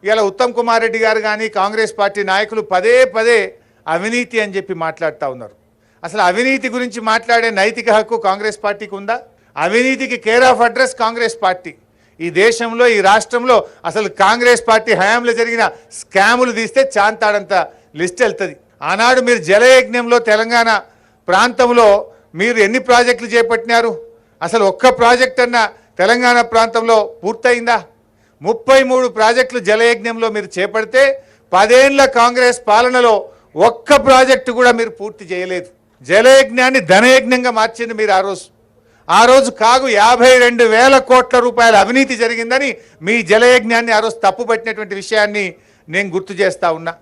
ఇలా ఉత్తమ్ కుమార్ రెడ్డి గారు కానీ కాంగ్రెస్ పార్టీ నాయకులు పదే పదే అవినీతి అని చెప్పి మాట్లాడుతూ ఉన్నారు. అసలు అవినీతి గురించి మాట్లాడే నైతిక హక్కు కాంగ్రెస్ పార్టీకి ఉందా? అవినీతికి care of address Congress party. ఈ దేశంలో ఈ రాష్ట్రంలో అసలు కాంగ్రెస్ పార్టీ హయాంలో జరిగిన స్కాములు తీస్తే చాంతాడంత లిస్ట్ వెళ్తుంది. ఆనాడు మీరు జలయజ్ఞంలో తెలంగాణ ప్రాంతంలో మీరు ఎన్ని ప్రాజెక్టులు చేపట్టినారు? అసలు ఒక్క ప్రాజెక్ట్ అన్న తెలంగాణ ప్రాంతంలో పూర్తయిందా? 33 ప్రాజెక్టులు జలయజ్ఞంలో మీరు చేపడితే 10 ఏళ్ల కాంగ్రెస్ పాలనలో ఒక్క ప్రాజెక్టు కూడా మీరు పూర్తి చేయలేదు. జలయజ్ఞాన్ని ధనయజ్ఞంగా మార్చింది మీరు ఆ రోజు కాగు 52,000 కోట్ల రూపాయల అవినీతి జరిగిందని మీ జలయజ్ఞాన్ని ఆ రోజు తప్పుపట్టినటువంటి విషయాన్ని నేను గుర్తు చేస్తా ఉన్నా.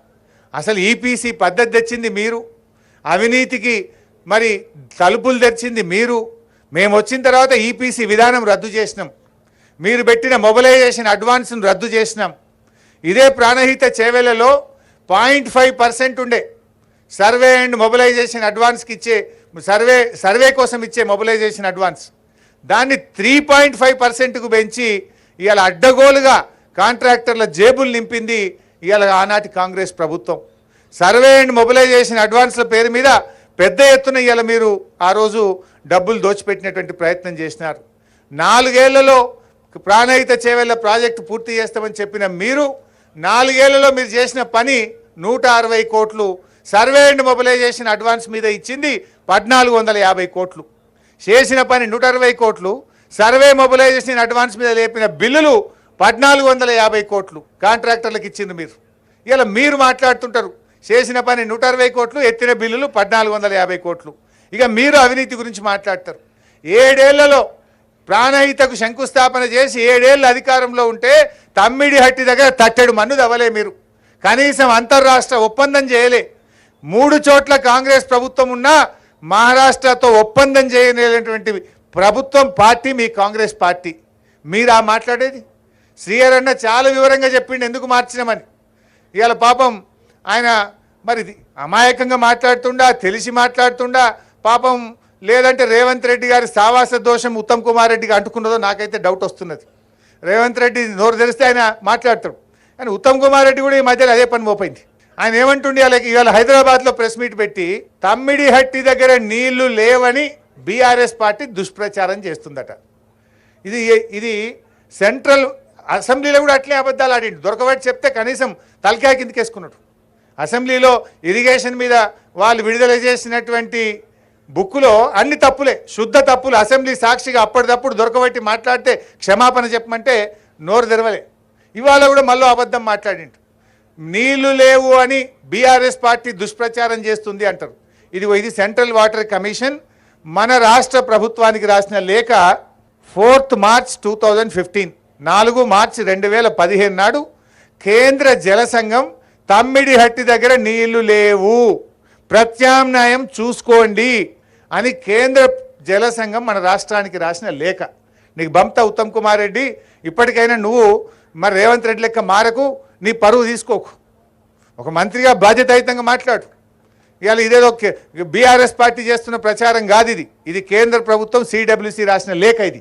అసలు ఈపీసీ పద్ధతి తెచ్చింది మీరు, అవినీతికి మరి తలుపులు తెచ్చింది మీరు. మేము వచ్చిన తర్వాత ఈపీసీ విధానం రద్దు చేసినాం, మీరు పెట్టిన మొబిలైజేషన్ అడ్వాన్స్ను రద్దు చేసినాం. ఇదే ప్రాణహిత చేవెళ్లలో 0.5% ఉండే సర్వే అండ్ మొబిలైజేషన్ అడ్వాన్స్కి ఇచ్చే సర్వే కోసం ఇచ్చే మొబిలైజేషన్ అడ్వాన్స్, దాన్ని 3.5%కు పెంచి ఇవాళ అడ్డగోలుగా కాంట్రాక్టర్ల జేబులు నింపింది ఇవాళ ఆనాటి కాంగ్రెస్ ప్రభుత్వం. సర్వే అండ్ మొబిలైజేషన్ అడ్వాన్స్ల పేరు మీద పెద్ద ఎత్తున ఇవాళ మీరు ఆ రోజు డబ్బులు దోచిపెట్టినటువంటి ప్రయత్నం చేసినారు. 4 ఏళ్లలో ప్రాణహిత చేవెళ్ల ప్రాజెక్టు పూర్తి చేస్తామని చెప్పిన మీరు 4 ఏళ్లలో మీరు చేసిన పని 160 కోట్లు, సర్వే అండ్ మొబిలైజేషన్ అడ్వాన్స్ మీద ఇచ్చింది 1,450 కోట్లు. చేసిన పని 160 కోట్లు, సర్వే మొబిలైజేషన్ అడ్వాన్స్ మీద లేపిన బిల్లులు 1,450 కోట్లు కాంట్రాక్టర్లకు ఇచ్చింది మీరు. ఇలా మీరు మాట్లాడుతుంటారు చేసిన పని 160 కోట్లు, ఎత్తిన బిల్లులు 1,450 కోట్లు. ఇక మీరు అవినీతి గురించి మాట్లాడతారు. 7 ఏళ్లలో ప్రాణహితకు శంకుస్థాపన చేసి 7 ఏళ్ళు అధికారంలో ఉంటే తమ్మిడిహట్టి దగ్గర తట్టెడు మన్ను దవ్వలే మీరు. కనీసం అంతర్రాష్ట్ర ఒప్పందం చేయలే. 3 చోట్ల కాంగ్రెస్ ప్రభుత్వం ఉన్నా మహారాష్ట్రతో ఒప్పందం చేయలేనటువంటి ప్రభుత్వం పార్టీ మీ కాంగ్రెస్ పార్టీ. మీరా మాట్లాడేది? శ్రీహరన్న చాలా వివరంగా చెప్పిండు ఎందుకు మార్చినామని. ఇవాళ పాపం ఆయన మరి అమాయకంగా మాట్లాడుతుండా, తెలిసి మాట్లాడుతుండా పాపం, లేదంటే రేవంత్ రెడ్డి గారి సావాస దోషం ఉత్తమ్ కుమార్ రెడ్డికి అంటుకున్నదో నాకైతే డౌట్ వస్తున్నది. రేవంత్ రెడ్డి నోరు తెరిస్తే ఆయన మాట్లాడతాడు, కానీ ఉత్తమ్ కుమార్ రెడ్డి కూడా ఈ మధ్యలో అదే పని మోపైంది. ఆయన ఏమంటుండే ఇవాళ హైదరాబాద్లో ప్రెస్ మీట్ పెట్టి తమ్మిడిహట్టి దగ్గర నీళ్లు లేవని బీఆర్ఎస్ పార్టీ దుష్ప్రచారం చేస్తుందట. ఇది సెంట్రల్ అసెంబ్లీలో కూడా అట్లే అబద్ధాలు ఆడిండు. దొరకబట్టి చెప్తే కనీసం తలకాయ కిందకేసుకున్నాడు. అసెంబ్లీలో ఇరిగేషన్ మీద వాళ్ళు విడుదల చేసినటువంటి బుక్కులో అన్ని తప్పులే, శుద్ధ తప్పులు. అసెంబ్లీ సాక్షిగా అప్పటిదప్పుడు దొరకబట్టి మాట్లాడితే క్షమాపణ చెప్పమంటే నోరు తెరవలే. ఇవాళ కూడా మళ్ళీ అబద్ధం మాట్లాడిండు. నీళ్లు లేవు అని బీఆర్ఎస్ పార్టీ దుష్ప్రచారం చేస్తుంది అంటారు. ఇది సెంట్రల్ వాటర్ కమిషన్ మన రాష్ట్ర ప్రభుత్వానికి రాసిన లేఖ 4 మార్చ్ 2015, 4 మార్చి 2015 నాడు కేంద్ర జల సంఘం తమ్మిడిహట్టి దగ్గర నీళ్లు లేవు, ప్రత్యామ్నాయం చూసుకోండి అని కేంద్ర జల సంఘం మన రాష్ట్రానికి రాసిన లేఖ. నీకు బంప్తా ఉత్తమ్ కుమార్ రెడ్డి, ఇప్పటికైనా నువ్వు మరి రేవంత్ రెడ్డి లెక్క మారకు, నీ పరువు తీసుకోకు, ఒక మంత్రిగా బాధ్యతాయుతంగా మాట్లాడు. ఇవాళ ఇదేదో బీఆర్ఎస్ పార్టీ చేస్తున్న ప్రచారం కాదు ఇది కేంద్ర ప్రభుత్వం సిడబ్ల్యూసి రాసిన లేఖ ఇది.